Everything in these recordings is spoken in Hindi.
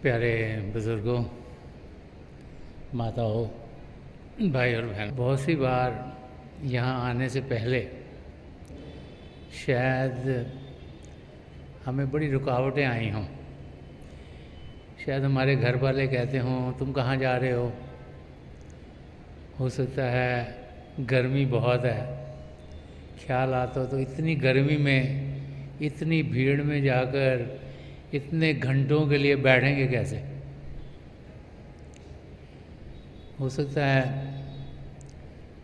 प्यारे बुज़ुर्गों, माताओं, भाई और बहन, बहुत सी बार यहाँ आने से पहले शायद हमें बड़ी रुकावटें आई हों। शायद हमारे घर वाले कहते हों तुम कहाँ जा रहे हो सकता है गर्मी बहुत है। ख्याल आता हो तो इतनी गर्मी में इतनी भीड़ में जाकर इतने घंटों के लिए बैठेंगे कैसे। हो सकता है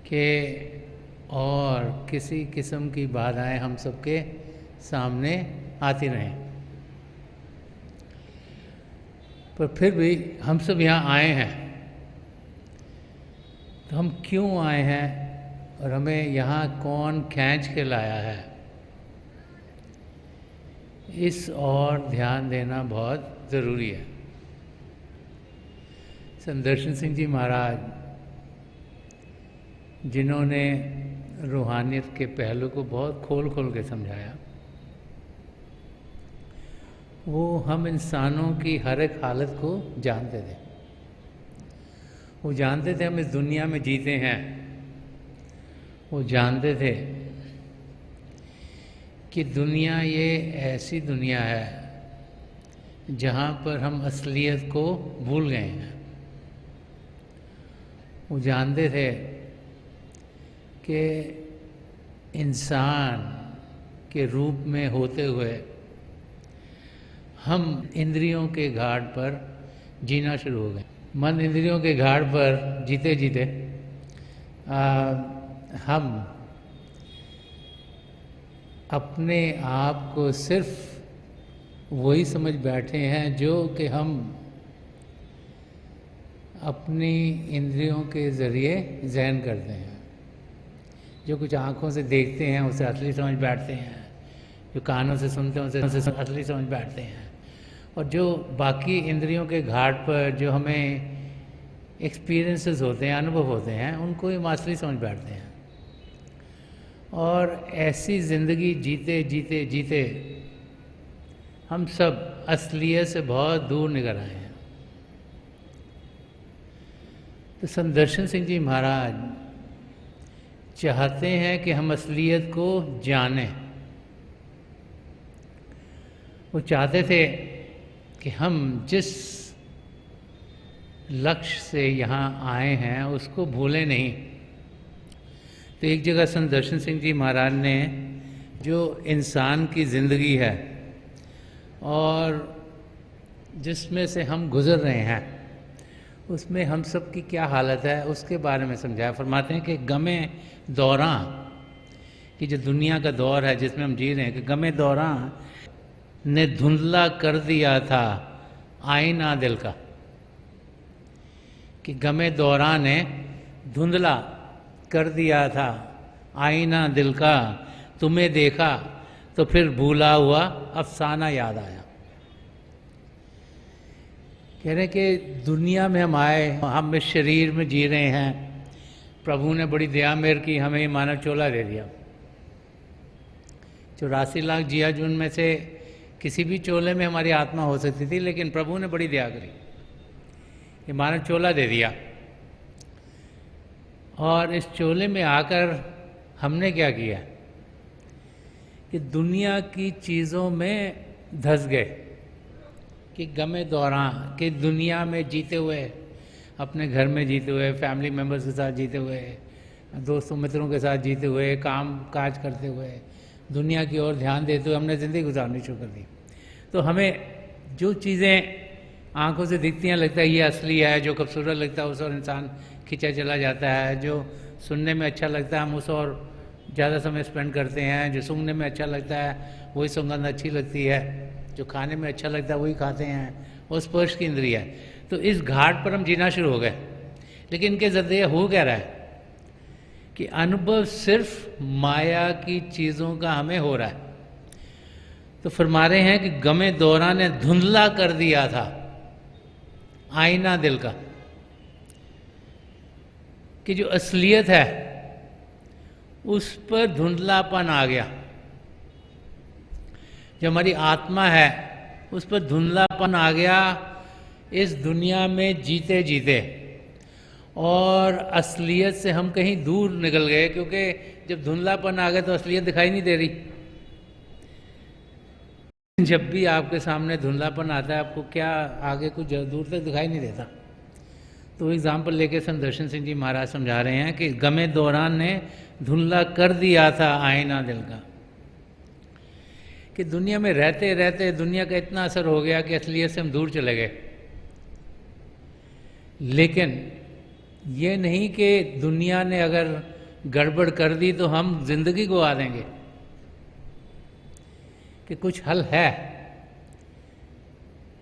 कि और किसी किस्म की बाधाएं हम सबके सामने आती रहें, पर फिर भी हम सब यहाँ आए हैं। तो हम क्यों आए हैं और हमें यहाँ कौन खींच के लाया है, इस और ध्यान देना बहुत ज़रूरी है। संदर्शन सिंह जी महाराज, जिन्होंने रूहानियत के पहलू को बहुत खोल खोल के समझाया, वो हम इंसानों की हर एक हालत को जानते थे। वो जानते थे हम इस दुनिया में जीते हैं। वो जानते थे कि दुनिया ये ऐसी दुनिया है जहाँ पर हम असलियत को भूल गए हैं। वो जानते थे कि इंसान के रूप में होते हुए हम इंद्रियों के घाट पर जीना शुरू हो गए। मन इंद्रियों के घाट पर जीते जीते हम अपने आप को सिर्फ वही समझ बैठे हैं जो कि हम अपनी इंद्रियों के ज़रिए ज़हन करते हैं। जो कुछ आँखों से देखते हैं उसे असली समझ बैठते हैं, जो कानों से सुनते हैं उसे असली समझ बैठते हैं, और जो बाकी इंद्रियों के घाट पर जो हमें एक्सपीरियंसेस होते हैं, अनुभव होते हैं, उनको ही असली समझ बैठते हैं। और ऐसी ज़िंदगी जीते जीते जीते हम सब असलियत से बहुत दूर निकल आए हैं। तो संदर्शन सिंह जी महाराज चाहते हैं कि हम असलियत को जानें। वो चाहते थे कि हम जिस लक्ष्य से यहाँ आए हैं उसको भूलें नहीं। तो एक जगह संदर्शन सिंह जी महाराज ने जो इंसान की ज़िंदगी है और जिसमें से हम गुज़र रहे हैं, उसमें हम सब की क्या हालत है उसके बारे में समझाया। फरमाते हैं कि गमे दौरां कि जो दुनिया का दौर है जिसमें हम जी रहे हैं, कि गमे दौरां ने धुंधला कर दिया था आईना दिल का। कि गमे दौरां ने धुंधला कर दिया था आईना दिल का, तुम्हें देखा तो फिर भूला हुआ अफसाना याद आया। कह रहे कि दुनिया में हम आए, हम इस शरीर में जी रहे हैं, प्रभु ने बड़ी दया मेहर की, हमें मानव चोला दे दिया। 84 लाख जिया जुन में से किसी भी चोले में हमारी आत्मा हो सकती थी, लेकिन प्रभु ने बड़ी दया करी, ये मानव चोला दे दिया। और इस चोले में आकर हमने क्या किया कि दुनिया की चीज़ों में धंस गए। कि गमे दौरान कि दुनिया में जीते हुए, अपने घर में जीते हुए, फैमिली मेम्बर्स के साथ जीते हुए, दोस्तों मित्रों के साथ जीते हुए, काम काज करते हुए, दुनिया की ओर ध्यान देते हुए हमने ज़िंदगी गुजारनी शुरू कर दी। तो हमें जो चीज़ें आंखों से दिखती हैं लगता है ये असली है, जो खूबसूरत लगता है उस और इंसान खींचा चला जाता है, जो सुनने में अच्छा लगता है हम उस और ज़्यादा समय स्पेंड करते हैं, जो सूंघने में अच्छा लगता है वही सुगंध अच्छी लगती है, जो खाने में अच्छा लगता है वही खाते हैं, वो स्पर्श की इंद्रिय है। तो इस घाट पर हम जीना शुरू हो गए। लेकिन इनके ज़रिए हो क्या रहा है कि अनुभव सिर्फ माया की चीज़ों का हमें हो रहा है। तो फरमा रहे हैं कि गमे दौरा ने धुंधला कर दिया था आईना दिल का। कि जो असलियत है उस पर धुंधलापन आ गया, जो हमारी आत्मा है उस पर धुंधलापन आ गया इस दुनिया में जीते जीते, और असलियत से हम कहीं दूर निकल गए, क्योंकि जब धुंधलापन आ गया तो असलियत दिखाई नहीं दे रही। जब भी आपके सामने धुंधलापन आता है आपको क्या आगे कुछ दूर तक दिखाई नहीं देता। तो एग्जाम्पल लेके संदर्शन सिंह जी महाराज समझा रहे हैं कि गमे दौरान ने धुंधला कर दिया था आईना दिल का, कि दुनिया में रहते रहते दुनिया का इतना असर हो गया कि असलियत से हम दूर चले गए। लेकिन ये नहीं कि दुनिया ने अगर गड़बड़ कर दी तो हम जिंदगी गवा देंगे, कि कुछ हल है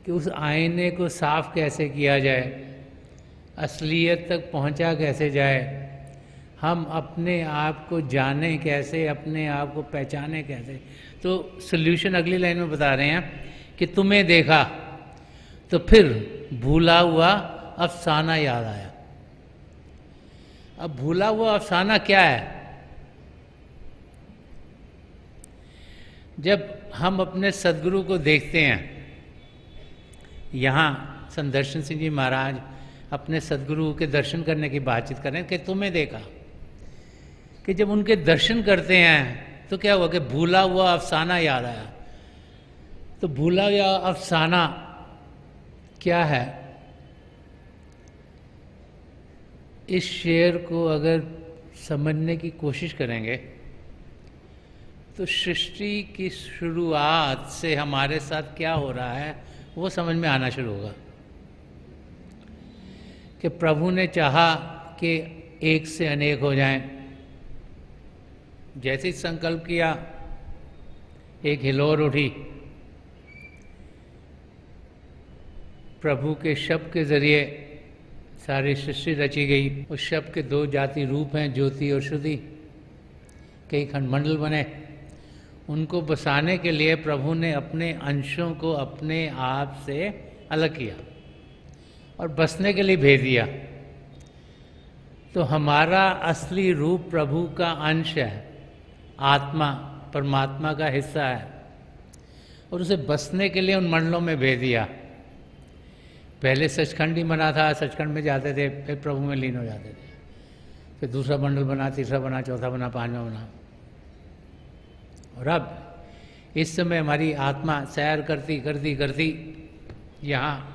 कि उस आईने को साफ कैसे किया जाए, असलियत तक पहुंचा कैसे जाए, हम अपने आप को जाने कैसे, अपने आप को पहचाने कैसे। तो सल्यूशन अगली लाइन में बता रहे हैं कि तुम्हें देखा तो फिर भूला हुआ अफसाना याद आया। अब भूला हुआ अफसाना क्या है? जब हम अपने सदगुरु को देखते हैं, यहाँ संदर्शन सिंह जी महाराज अपने सदगुरु के दर्शन करने की बातचीत कर रहे हैं कि तुम्हें देखा, कि जब उनके दर्शन करते हैं तो क्या हुआ कि भूला हुआ अफसाना याद आया। तो भूला हुआ अफसाना क्या है? इस शेर को अगर समझने की कोशिश करेंगे तो सृष्टि की शुरुआत से हमारे साथ क्या हो रहा है वो समझ में आना शुरू होगा। कि प्रभु ने चाहा कि एक से अनेक हो जाएं, जैसे ही संकल्प किया एक हिलोर उठी, प्रभु के शब्द के जरिए सारी सृष्टि रची गई। उस शब्द के दो जाति रूप हैं, ज्योति और श्रुति। कई खंडमंडल बने, उनको बसाने के लिए प्रभु ने अपने अंशों को अपने आप से अलग किया और बसने के लिए भेज दिया। तो हमारा असली रूप प्रभु का अंश है, आत्मा परमात्मा का हिस्सा है, और उसे बसने के लिए उन मंडलों में भेज दिया। पहले सचखंड ही बना था, सचखंड में जाते थे, फिर प्रभु में लीन हो जाते थे, फिर दूसरा मंडल बना, तीसरा बना, चौथा बना, पांचवा बना, और अब इस समय हमारी आत्मा सैर करती करती करती यहाँ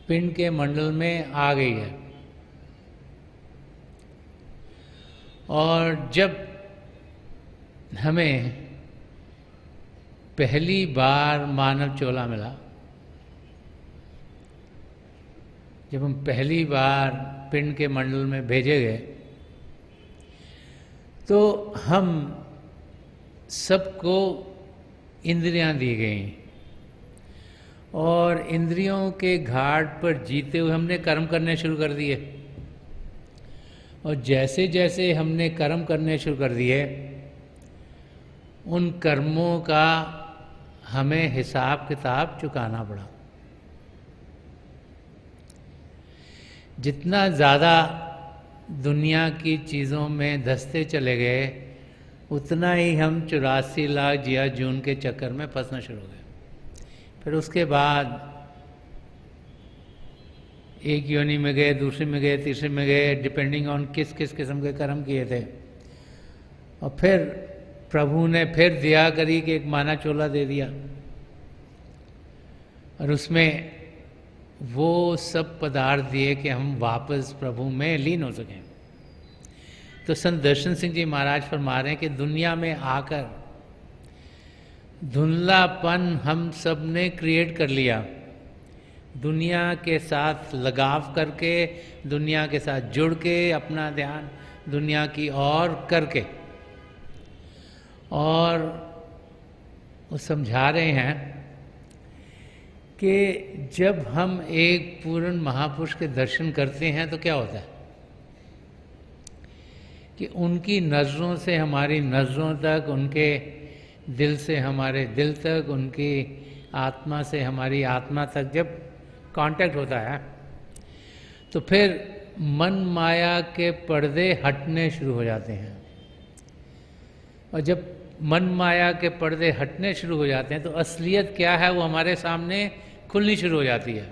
पिंड के मंडल में आ गई है। और जब हमें पहली बार मानव चोला मिला, जब हम पहली बार पिंड के मंडल में भेजे गए, तो हम सबको इंद्रियां दी गई, और इंद्रियों के घाट पर जीते हुए हमने कर्म करने शुरू कर दिए। और जैसे जैसे हमने कर्म करने शुरू कर दिए, उन कर्मों का हमें हिसाब किताब चुकाना पड़ा। जितना ज़्यादा दुनिया की चीज़ों में धंसते चले गए, उतना ही हम 84 लाख जिया जून के चक्कर में फंसना शुरू हो गए। फिर उसके बाद एक योनि में गए, दूसरे में गए, तीसरे में गए, डिपेंडिंग ऑन किस किस किस्म के कर्म किए थे। और फिर प्रभु ने फिर दया करी कि एक माना चोला दे दिया, और उसमें वो सब पदार्थ दिए कि हम वापस प्रभु में लीन हो सकें। तो संत दर्शन सिंह जी महाराज फरमा रहे हैं कि दुनिया में आकर धुंधलापन हम सब ने क्रिएट कर लिया, दुनिया के साथ लगाव करके, दुनिया के साथ जुड़ के, अपना ध्यान दुनिया की ओर करके। और वो समझा रहे हैं कि जब हम एक पूर्ण महापुरुष के दर्शन करते हैं तो क्या होता है कि उनकी नज़रों से हमारी नज़रों तक, उनके दिल से हमारे दिल तक, उनकी आत्मा से हमारी आत्मा तक जब कांटेक्ट होता है, तो फिर मन माया के पर्दे हटने शुरू हो जाते हैं। और जब मन माया के पर्दे हटने शुरू हो जाते हैं तो असलियत क्या है वो हमारे सामने खुलनी शुरू हो जाती है।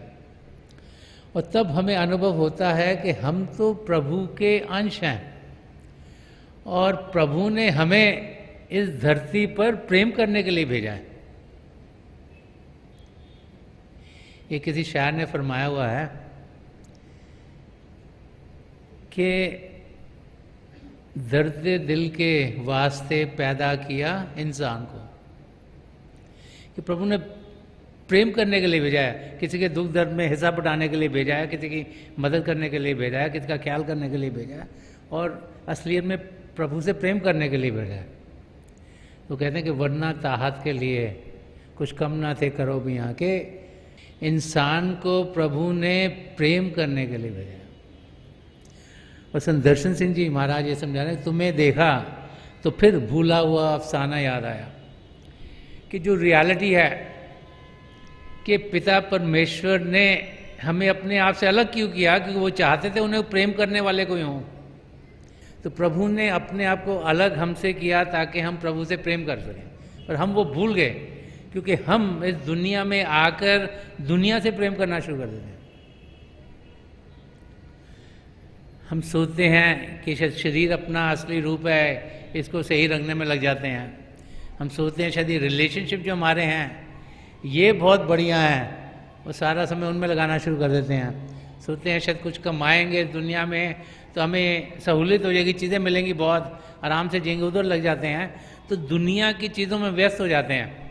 और तब हमें अनुभव होता है कि हम तो प्रभु के अंश हैं और प्रभु ने हमें इस धरती पर प्रेम करने के लिए भेजा है। ये किसी शायर ने फरमाया हुआ है कि दर्द दिल के वास्ते पैदा किया इंसान को, कि प्रभु ने प्रेम करने के लिए भेजा है, किसी के दुख दर्द में हिस्सा बटाने के लिए भेजा है, किसी की मदद करने के लिए भेजा है, किसी का ख्याल करने के लिए भेजा है और असलियत में प्रभु से प्रेम करने के लिए भेजा है। तो कहते हैं कि वरना ताहत के लिए कुछ कम ना थे करो भी यहाँ के, इंसान को प्रभु ने प्रेम करने के लिए भेजा। और संत दर्शन सिंह जी महाराज ये समझा रहे हैं, तुम्हें देखा तो फिर भूला हुआ अफसाना याद आया, कि जो रियलिटी है कि पिता परमेश्वर ने हमें अपने आप से अलग क्यों किया, क्योंकि वो चाहते थे उन्हें प्रेम करने वाले कोई हों। तो प्रभु ने अपने आप को अलग हमसे किया ताकि हम प्रभु से प्रेम कर सकें, और हम वो भूल गए क्योंकि हम इस दुनिया में आकर दुनिया से प्रेम करना शुरू कर देते हैं। हम सोचते हैं कि शायद शरीर अपना असली रूप है, इसको सही रखने में लग जाते हैं। हम सोचते हैं शायद ये रिलेशनशिप जो हमारे हैं ये बहुत बढ़िया हैं, वो सारा समय उनमें लगाना शुरू कर देते हैं। सोचते हैं शायद कुछ कमाएंगे दुनिया में तो हमें सहूलियत हो जाएगी, चीज़ें मिलेंगी, बहुत आराम से जिएंगे, उधर लग जाते हैं। तो दुनिया की चीज़ों में व्यस्त हो जाते हैं।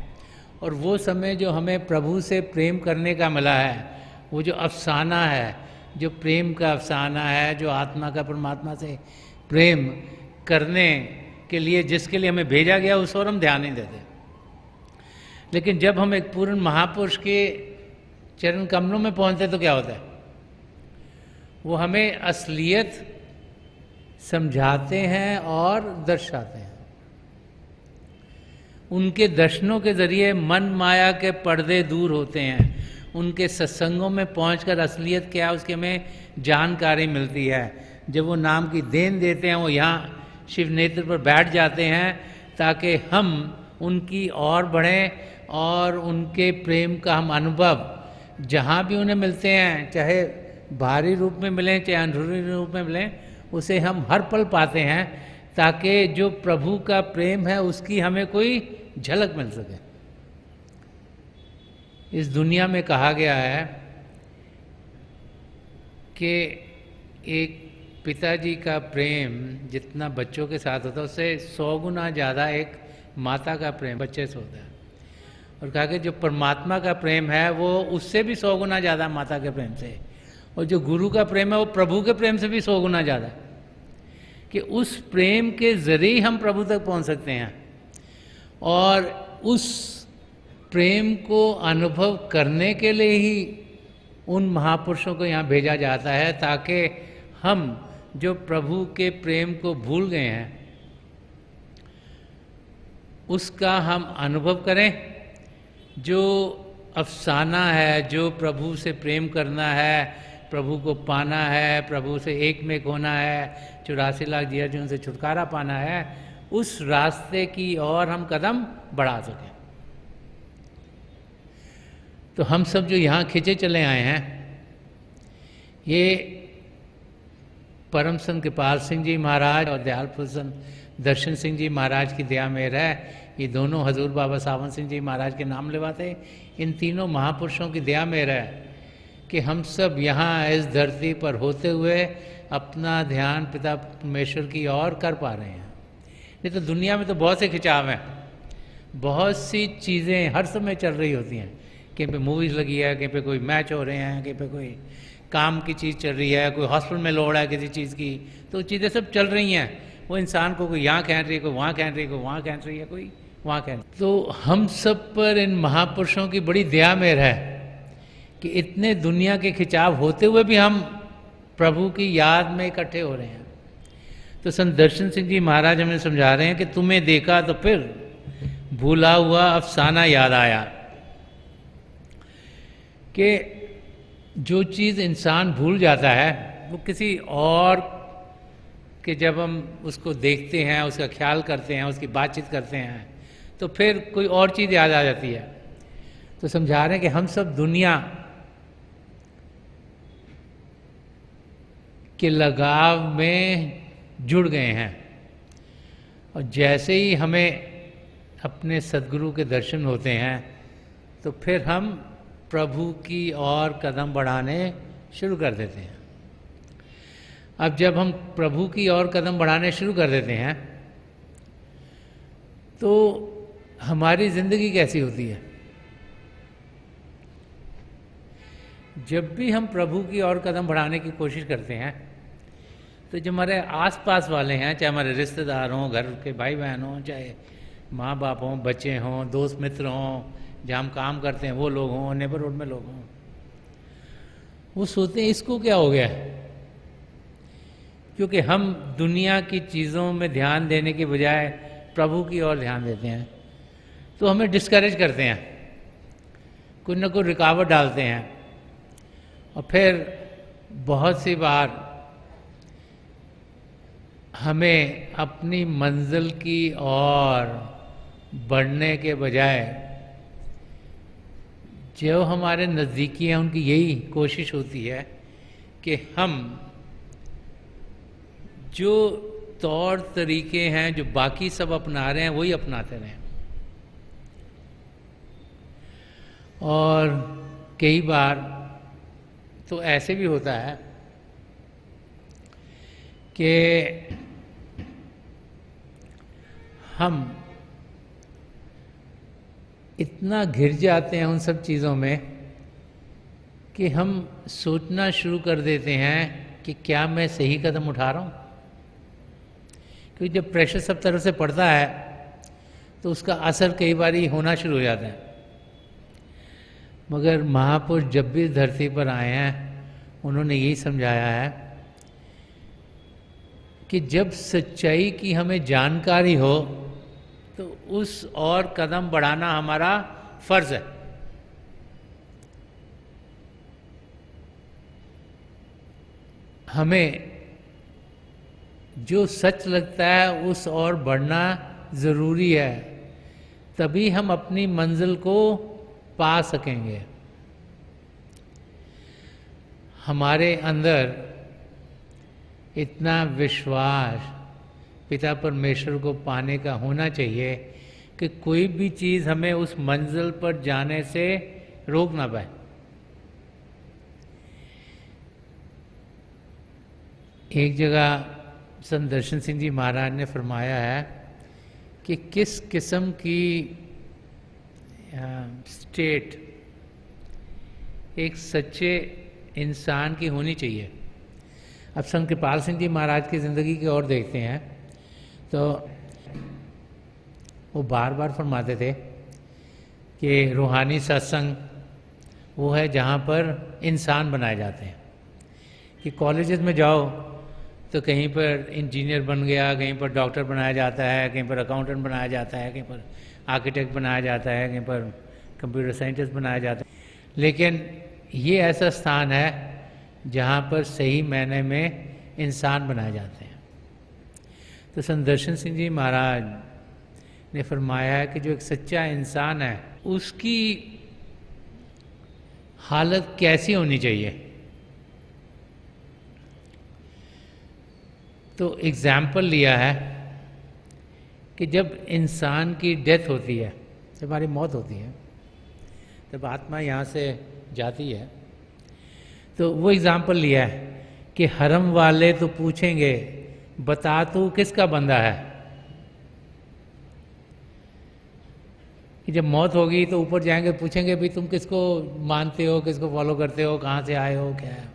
और वो समय जो हमें प्रभु से प्रेम करने का मिला है, वो जो अफसाना है, जो प्रेम का अफसाना है, जो आत्मा का परमात्मा से प्रेम करने के लिए जिसके लिए हमें भेजा गया, उस और हम ध्यान नहीं देते। लेकिन जब हम एक पूर्ण महापुरुष के चरण कमलों में पहुंचते तो क्या होता है, वो हमें असलियत समझाते हैं और दर्शाते हैं। उनके दर्शनों के जरिए मन माया के पर्दे दूर होते हैं। उनके सत्संगों में पहुंचकर असलियत क्या है उसकी हमें जानकारी मिलती है। जब वो नाम की देन देते हैं, वो यहाँ शिव नेत्र पर बैठ जाते हैं ताकि हम उनकी और बढ़ें और उनके प्रेम का हम अनुभव जहाँ भी उन्हें मिलते हैं, चाहे बाहरी रूप में मिलें चाहे अंदरूनी रूप में मिलें, उसे हम हर पल पाते हैं ताकि जो प्रभु का प्रेम है उसकी हमें कोई झलक मिल सके। इस दुनिया में कहा गया है कि एक पिताजी का प्रेम जितना बच्चों के साथ होता है उससे 100 गुना ज़्यादा एक माता का प्रेम बच्चे से होता है। और कहा कि जो परमात्मा का प्रेम है वो उससे भी 100 गुना ज़्यादा माता के प्रेम से, और जो गुरु का प्रेम है वो प्रभु के प्रेम से भी 100 गुना ज़्यादा, कि उस प्रेम के ज़रिए हम प्रभु तक पहुंच सकते हैं। और उस प्रेम को अनुभव करने के लिए ही उन महापुरुषों को यहाँ भेजा जाता है ताकि हम जो प्रभु के प्रेम को भूल गए हैं उसका हम अनुभव करें। जो अफसाना है, जो प्रभु से प्रेम करना है, प्रभु को पाना है, प्रभु से एक में होना है, 84 लाख जिया जो उनसे छुटकारा पाना है, उस रास्ते की ओर हम कदम बढ़ा सकें। तो हम सब जो यहाँ खिंचे चले आए हैं, ये परम संत कृपाल सिंह जी महाराज और दयालपुर संत दर्शन सिंह जी महाराज की दया मेहर है। ये दोनों हजूर बाबा सावन सिंह जी महाराज के नाम लेवाते, इन तीनों महापुरुषों की दया मेहर है कि हम सब यहाँ इस धरती पर होते हुए अपना ध्यान पिता परमेश्वर की ओर कर पा रहे हैं। नहीं तो दुनिया में तो बहुत से खिंचाव हैं, बहुत सी चीज़ें हर समय चल रही होती हैं। कहीं पे मूवीज़ लगी है, कहीं पे कोई मैच हो रहे हैं, कहीं पे कोई काम की चीज़ चल रही है, कोई हॉस्पिटल में लोड़ है किसी चीज़ की, तो चीज़ें सब चल रही हैं। वो इंसान को कोई यहाँ खींच रही है, कोई वहाँ खींच रही है, कोई वहाँ खींच रही है, कोई वहाँ खींच। तो हम सब पर इन महापुरुषों की बड़ी दया मेहर है कि इतने दुनिया के खिंचाव होते हुए भी हम प्रभु की याद में इकट्ठे हो रहे हैं। तो संत दर्शन सिंह जी महाराज हमें समझा रहे हैं कि तुम्हें देखा तो फिर भूला हुआ अफसाना याद आया, कि जो चीज़ इंसान भूल जाता है वो किसी और के जब हम उसको देखते हैं, उसका ख्याल करते हैं, उसकी बातचीत करते हैं, तो फिर कोई और चीज़ याद आ जाती है। तो समझा रहे हैं कि हम सब दुनिया के लगाव में जुड़ गए हैं, और जैसे ही हमें अपने सद्गुरु के दर्शन होते हैं तो फिर हम प्रभु की ओर कदम बढ़ाने शुरू कर देते हैं। अब जब हम प्रभु की ओर कदम बढ़ाने शुरू कर देते हैं तो हमारी ज़िंदगी कैसी होती है? जब भी हम प्रभु की ओर कदम बढ़ाने की कोशिश करते हैं तो जो हमारे आसपास वाले हैं, चाहे हमारे रिश्तेदार हों, घर के भाई बहन हों, चाहे माँ बाप हों, बच्चे हों, दोस्त मित्र हों, जहाँ हम काम करते हैं वो लोग हों, नेबरहुड में लोग हों, वो सोचते हैं इसको क्या हो गया। क्योंकि हम दुनिया की चीज़ों में ध्यान देने के बजाय प्रभु की ओर ध्यान देते हैं, तो हमें डिस्करेज करते हैं, कुछ न कुछ रुकावट डालते हैं, और फिर बहुत सी बार हमें अपनी मंजिल की ओर बढ़ने के बजाय जो हमारे नज़दीकी हैं उनकी यही कोशिश होती है कि हम जो तौर तरीके हैं जो बाकी सब अपना रहे हैं वही अपनाते रहें। और कई बार तो ऐसे भी होता है कि हम इतना घिर जाते हैं उन सब चीज़ों में कि हम सोचना शुरू कर देते हैं कि क्या मैं सही कदम उठा रहा हूँ। क्योंकि जब प्रेशर सब तरफ से पड़ता है तो उसका असर कई बार होना शुरू हो जाता है। मगर महापुरुष जब भी धरती पर आए हैं उन्होंने यही समझाया है कि जब सच्चाई की हमें जानकारी हो तो उस और कदम बढ़ाना हमारा फर्ज है। हमें जो सच लगता है उस ओर बढ़ना ज़रूरी है, तभी हम अपनी मंजिल को पा सकेंगे। हमारे अंदर इतना विश्वास पिता परमेश्वर को पाने का होना चाहिए कि कोई भी चीज़ हमें उस मंजिल पर जाने से रोक ना पाए। एक जगह संत दर्शन सिंह जी महाराज ने फरमाया है कि किस किस्म की स्टेट एक सच्चे इंसान की होनी चाहिए। अब संत कृपाल सिंह जी महाराज की ज़िंदगी की ओर देखते हैं तो वो बार बार फरमाते थे कि रूहानी सत्संग वो है जहाँ पर इंसान बनाए जाते हैं। कि कॉलेजेस में जाओ तो कहीं पर इंजीनियर बन गया, कहीं पर डॉक्टर बनाया जाता है, कहीं पर अकाउंटेंट बनाया जाता है, कहीं पर आर्किटेक्ट बनाया जाता है, कहीं पर कंप्यूटर साइंटिस्ट बनाया जाता है। लेकिन ये ऐसा स्थान है जहाँ पर सही मायने में इंसान बनाए जाते हैं। तो संत दर्शन सिंह जी महाराज ने फरमाया है कि जो एक सच्चा इंसान है उसकी हालत कैसी होनी चाहिए। तो एग्जाम्पल लिया है कि जब इंसान की डेथ होती है, जब हमारी मौत होती है, जब आत्मा यहाँ से जाती है, तो वो एग्जाम्पल लिया है कि हरम वाले तो पूछेंगे बता तू किसका बंदा है। कि जब मौत होगी तो ऊपर जाएंगे, पूछेंगे भी तुम किसको मानते हो, किसको फॉलो करते हो, कहाँ से आए हो, क्या है।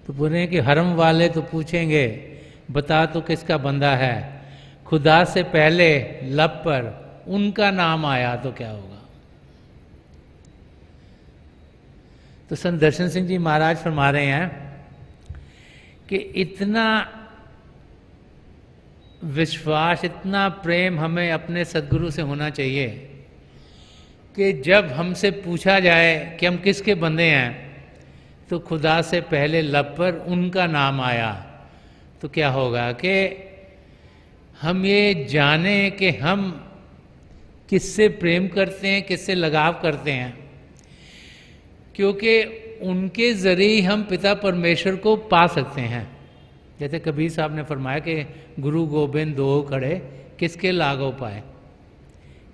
तो बोल रहे हैं कि हरम वाले तो पूछेंगे बता तो किसका बंदा है, खुदा से पहले लब पर उनका नाम आया तो क्या होगा। तो संत दर्शन सिंह जी महाराज फरमा रहे हैं कि इतना विश्वास, इतना प्रेम हमें अपने सद्गुरु से होना चाहिए कि जब हमसे पूछा जाए कि हम किसके बंदे हैं तो खुदा से पहले लब पर उनका नाम आया, तो क्या होगा कि हम ये जाने कि हम किससे प्रेम करते हैं, किससे लगाव करते हैं, क्योंकि उनके ज़रिए ही हम पिता परमेश्वर को पा सकते हैं। जैसे कबीर साहब ने फरमाया कि गुरु गोबिंद दो खड़े किसके लागो पाए,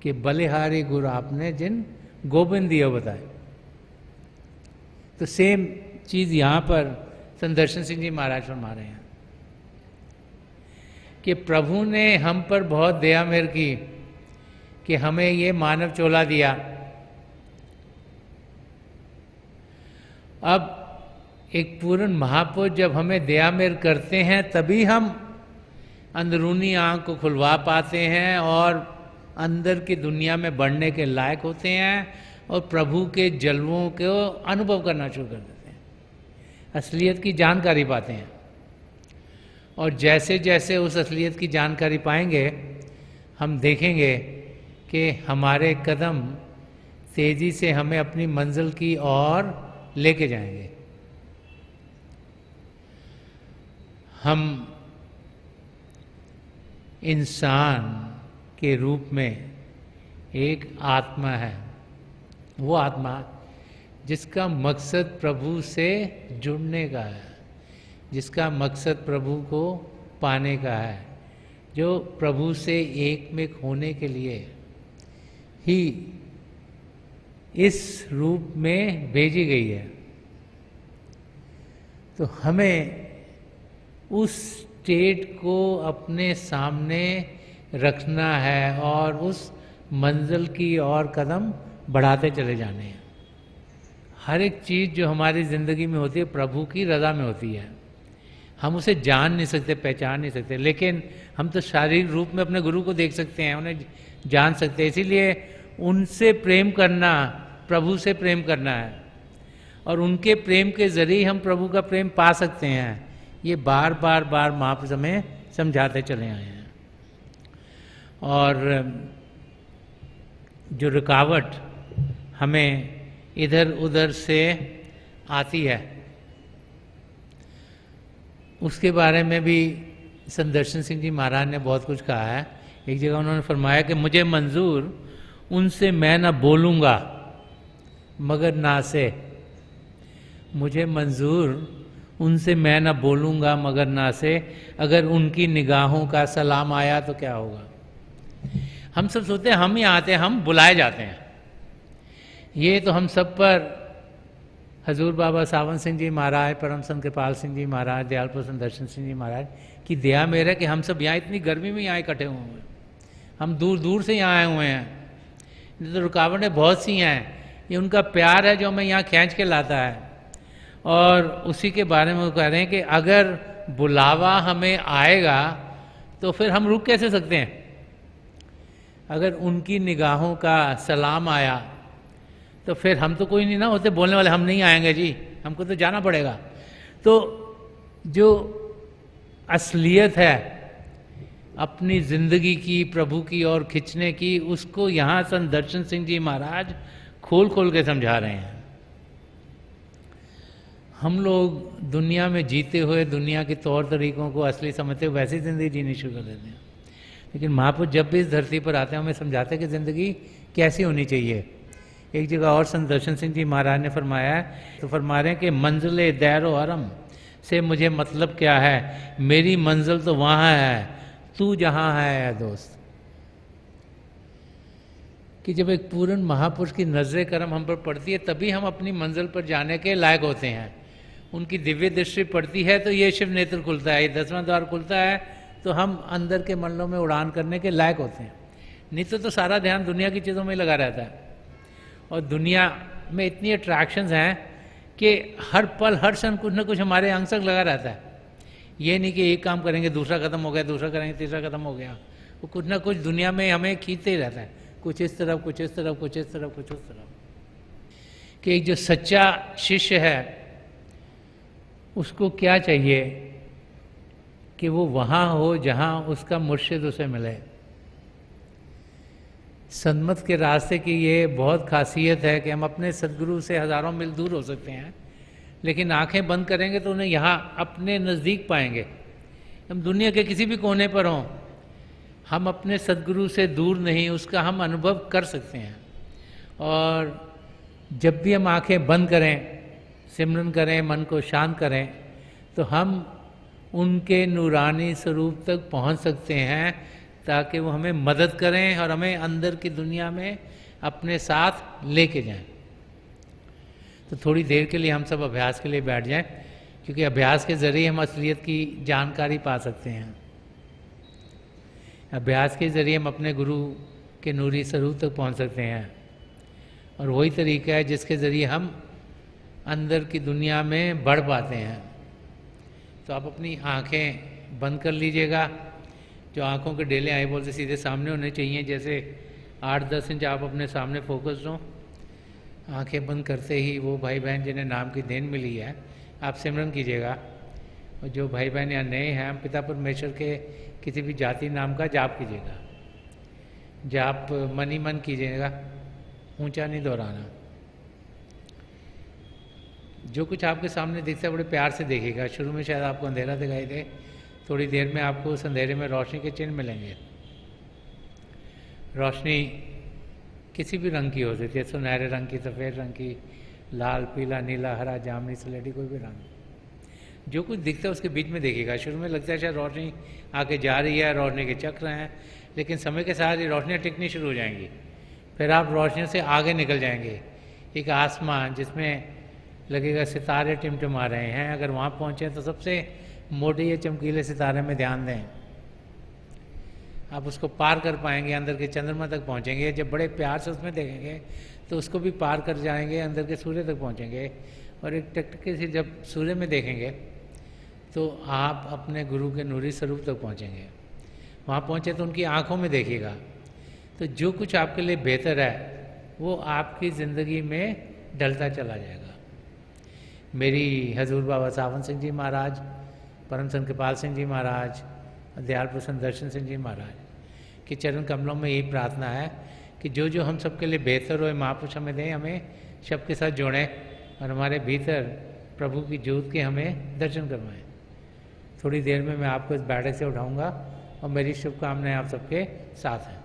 कि बलिहारी गुरु आपने जिन गोबिंद दियो बताए। तो सेम चीज़ यहाँ पर संदर्शन सिंह जी महाराज फरमा रहे हैं कि प्रभु ने हम पर बहुत दया मेहर की कि हमें ये मानव चोला दिया। अब एक पूर्ण महापुरुष जब हमें दया मेहर करते हैं तभी हम अंदरूनी आँख को खुलवा पाते हैं और अंदर की दुनिया में बढ़ने के लायक होते हैं और प्रभु के जलवों को अनुभव करना शुरू कर देते हैं, असलियत की जानकारी पाते हैं। और जैसे जैसे उस असलियत की जानकारी पाएंगे हम देखेंगे कि हमारे कदम तेज़ी से हमें अपनी मंजिल की ओर लेके जाएंगे। हम इंसान के रूप में एक आत्मा है, वो आत्मा जिसका मकसद प्रभु से जुड़ने का है, जिसका मकसद प्रभु को पाने का है, जो प्रभु से एक में होने के लिए ही इस रूप में भेजी गई है। तो हमें उस स्टेट को अपने सामने रखना है और उस मंजिल की ओर कदम बढ़ाते चले जाने हैं। हर एक चीज़ जो हमारी ज़िंदगी में होती है प्रभु की रज़ा में होती है। हम उसे जान नहीं सकते, पहचान नहीं सकते, लेकिन हम तो शारीरिक रूप में अपने गुरु को देख सकते हैं, उन्हें जान सकते हैं। इसीलिए उनसे प्रेम करना प्रभु से प्रेम करना है और उनके प्रेम के ज़रिए हम प्रभु का प्रेम पा सकते हैं। ये बार बार महापुरुष हमें समझाते चले आए हैं। और जो रुकावट हमें इधर उधर से आती है उसके बारे में भी संदर्शन सिंह जी महाराज ने बहुत कुछ कहा है। एक जगह उन्होंने फरमाया कि मुझे मंजूर उनसे मैं ना बोलूँगा मगर ना से, मुझे मंजूर उनसे मैं ना बोलूँगा मगर ना से, अगर उनकी निगाहों का सलाम आया तो क्या होगा। हम सब सोचते हैं हम ही आते हैं, हम बुलाए जाते हैं। ये तो हम सब पर हजूर बाबा सावन सिंह जी महाराज, परम संत कृपाल सिंह जी महाराज, दयालपुर संदर्शन सिंह जी महाराज की दया मेहर है कि हम सब यहाँ इतनी गर्मी में यहाँ इकट्ठे हुए हैं। हम दूर दूर से यहाँ आए हुए हैं। तो रुकावटें बहुत सी हैं, ये उनका प्यार है जो हमें यहाँ खींच के लाता है। और उसी के बारे में वो कह रहे हैं कि अगर बुलावा हमें आएगा तो फिर हम रुक कैसे सकते हैं। अगर उनकी निगाहों का सलाम आया तो फिर हम तो कोई नहीं ना होते बोलने वाले, हम नहीं आएंगे जी, हमको तो जाना पड़ेगा। तो जो असलियत है अपनी ज़िंदगी की प्रभु की ओर खिंचने की, उसको यहाँ संदर्शन सिंह जी महाराज खोल खोल के समझा रहे हैं। हम लोग दुनिया में जीते हुए दुनिया के तौर तरीकों को असली समझते हुए वैसी ज़िंदगी जीनी शुरू कर देते हैं, लेकिन महापुरुष जब भी इस धरती पर आते हैं हमें समझाते हैं कि ज़िंदगी कैसी होनी चाहिए। एक जगह और संदर्शन सिंह जी महाराज ने फरमाया है, तो फरमा रहे हैं कि मंजिल दैरो हरम से मुझे मतलब क्या है, मेरी मंजिल तो वहाँ है, तू जहाँ है दोस्त। कि जब एक पूर्ण महापुरुष की नजर करम हम पर पड़ती है तभी हम अपनी मंजिल पर जाने के लायक होते हैं। उनकी दिव्य दृष्टि पड़ती है तो ये शिव नेत्र खुलता है, ये 10वां द्वार खुलता है तो हम अंदर के मंडलों में उड़ान करने के लायक होते हैं। नहीं तो सारा ध्यान दुनिया की चीज़ों में लगा रहता है। और दुनिया में इतनी अट्रैक्शंस हैं कि हर पल हर क्षण कुछ ना कुछ हमारे अंग तक लगा रहता है। ये नहीं कि एक काम करेंगे दूसरा खत्म हो गया, दूसरा करेंगे तीसरा खत्म हो गया, वो कुछ ना कुछ दुनिया में हमें खींचते ही रहता है, कुछ इस तरफ कुछ इस तरफ कुछ इस तरफ कुछ उस तरफ। कि एक जो सच्चा शिष्य है उसको क्या चाहिए कि वो वहाँ हो जहाँ उसका मुर्शिद उसे मिले। सन्मत के रास्ते की ये बहुत खासियत है कि हम अपने सदगुरु से हज़ारों मील दूर हो सकते हैं लेकिन आंखें बंद करेंगे तो उन्हें यहाँ अपने नज़दीक पाएंगे। हम दुनिया के किसी भी कोने पर हों, हम अपने सदगुरु से दूर नहीं, उसका हम अनुभव कर सकते हैं। और जब भी हम आंखें बंद करें, सिमरन करें, मन को शांत करें, तो हम उनके नूरानी स्वरूप तक पहुंच सकते हैं, ताकि वो हमें मदद करें और हमें अंदर की दुनिया में अपने साथ लेके जाएं। तो थोड़ी देर के लिए हम सब अभ्यास के लिए बैठ जाएं, क्योंकि अभ्यास के ज़रिए हम असलियत की जानकारी पा सकते हैं। अभ्यास के ज़रिए हम अपने गुरु के नूरी स्वरूप तक पहुंच सकते हैं, और वही तरीका है जिसके ज़रिए हम अंदर की दुनिया में बढ़ पाते हैं। तो आप अपनी आंखें बंद कर लीजिएगा। जो आंखों के डेले आई बोलते सीधे सामने होने चाहिए, जैसे 8-10 इंच आप अपने सामने फोकस हो। आंखें बंद करते ही वो भाई बहन जिन्हें नाम की देन मिली है, आप सिमरन कीजिएगा। और जो भाई बहन यहाँ नए हैं, पिता परमेश्वर के किसी भी जाति नाम का जाप कीजिएगा। जाप मन ही मन कीजिएगा, ऊंचा नहीं दोहराना। जो कुछ आपके सामने दिखता है बड़े प्यार से देखिएगा। शुरू में शायद आपको अंधेरा दिखाई दे, थोड़ी देर में आपको उस अंधेरे में रोशनी के चिन्ह मिलेंगे। रोशनी किसी भी रंग की हो सकती है, सुनहरे रंग की, सफ़ेद रंग की, लाल, पीला, नीला, हरा, जामुनी, स्लेटी, कोई भी रंग। जो कुछ दिखता है उसके बीच में देखिएगा। शुरू में लगता है शायद रोशनी आके जा रही है, रोशनी के चक्र हैं, लेकिन समय के साथ ये रोशनियाँ टिकनी शुरू हो जाएंगी। फिर आप रोशनी से आगे निकल जाएंगे। एक आसमान जिसमें लगेगा सितारे टिमटिमा रहे हैं, अगर वहाँ पहुँचे तो सबसे मोटे या चमकीले सितारे में ध्यान दें, आप उसको पार कर पाएंगे, अंदर के चंद्रमा तक पहुँचेंगे। जब बड़े प्यार से उसमें देखेंगे तो उसको भी पार कर जाएंगे, अंदर के सूर्य तक पहुँचेंगे। और एक टकटके से जब सूर्य में देखेंगे तो आप अपने गुरु के नूरी स्वरूप तक पहुँचेंगे। वहाँ पहुँचे तो उनकी आँखों में देखिएगा, तो जो कुछ आपके लिए बेहतर है वो आपकी ज़िंदगी में ढलता चला जाएगा। मेरी हजूर बाबा सावन सिंह जी महाराज, परम संत कृपाल सिंह जी महाराज, दयाल प्रसन्न दर्शन सिंह जी महाराज के चरण कमलों में यही प्रार्थना है कि जो जो हम सबके लिए बेहतर हो महापुरुष हमें दें, हमें सबके साथ जोड़ें और हमारे भीतर प्रभु की ज्योत के हमें दर्शन करवाएं। थोड़ी देर में मैं आपको इस बैठक से उठाऊंगा और मेरी शुभकामनाएं आप सबके साथ हैं।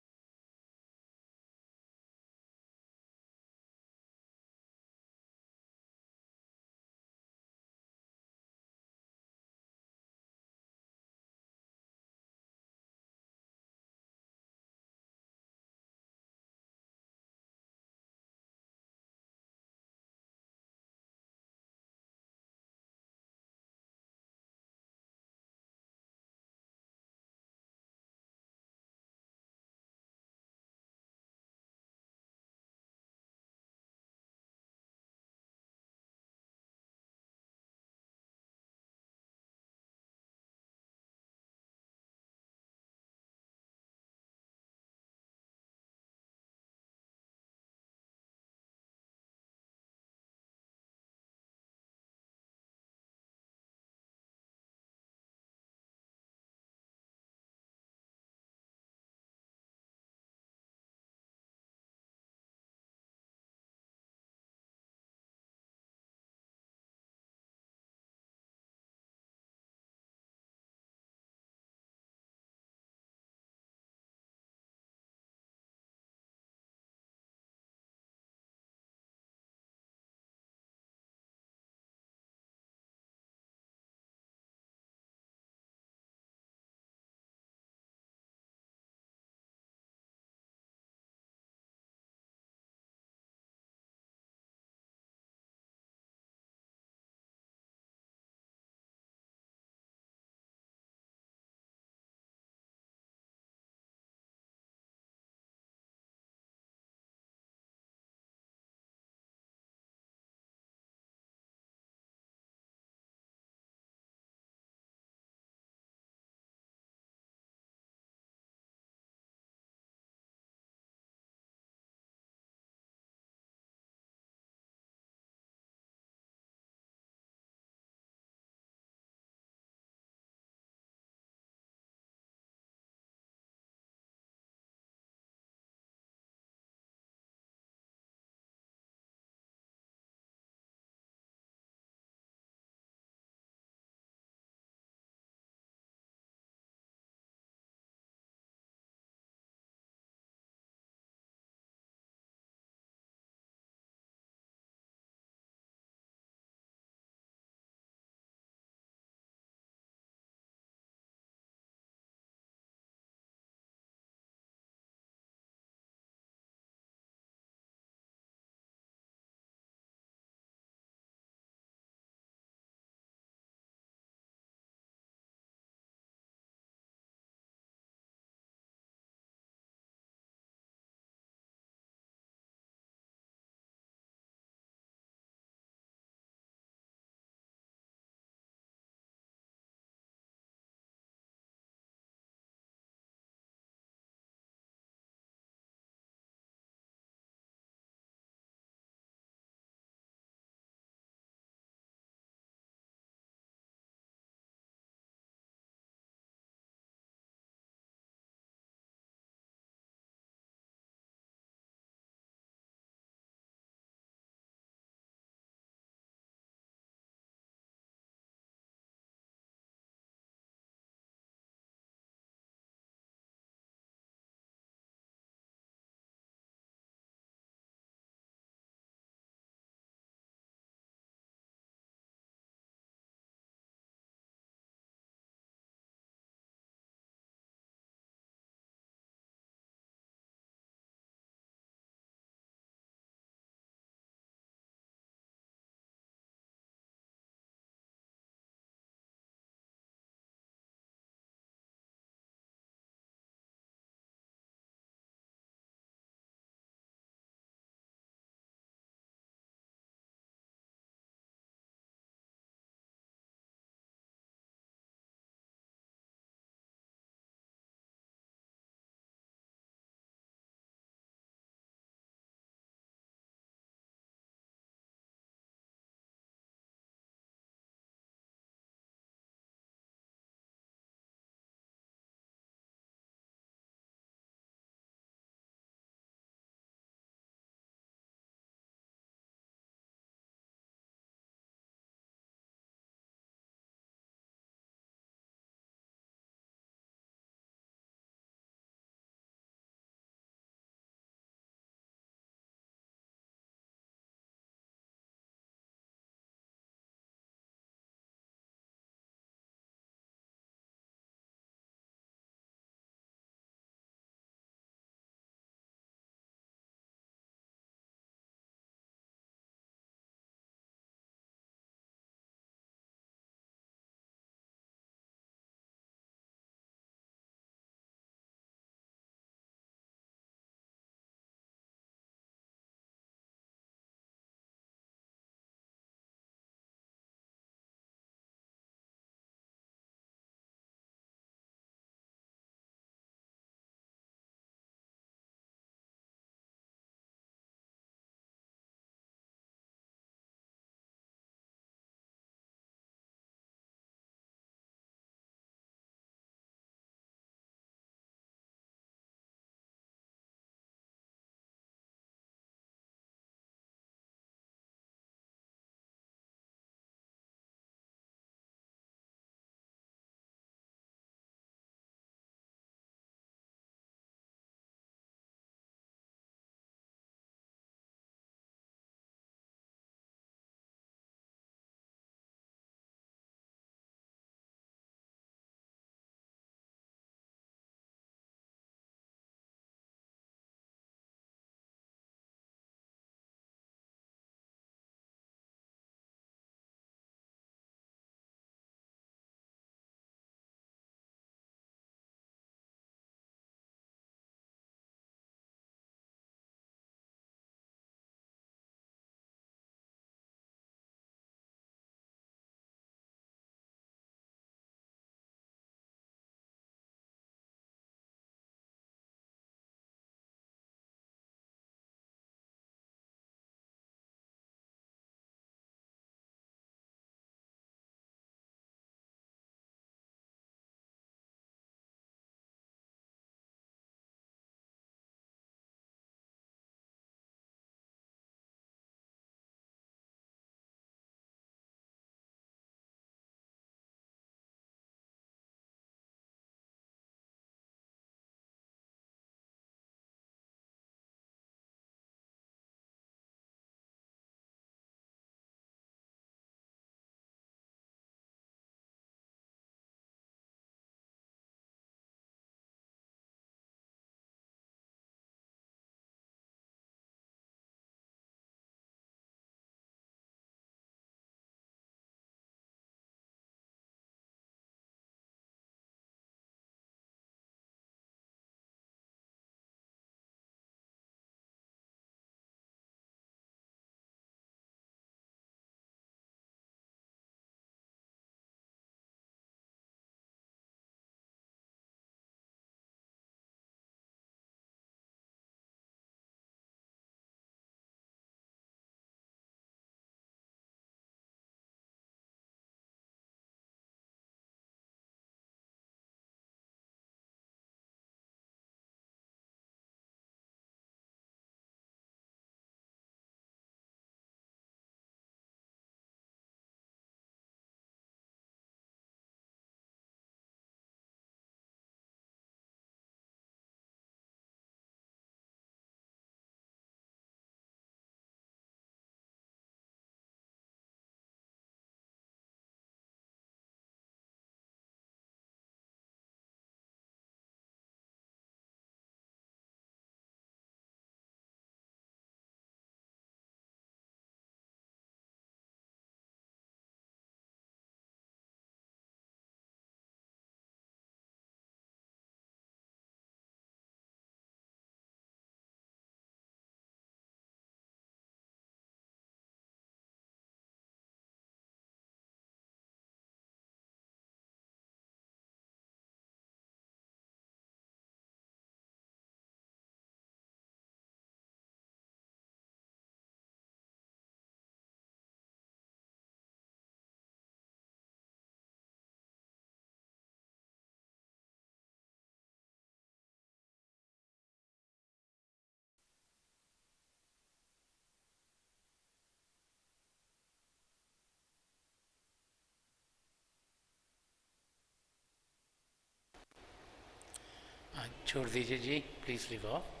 छोड़ दीजिए जी, प्लीज़ लीव ऑफ।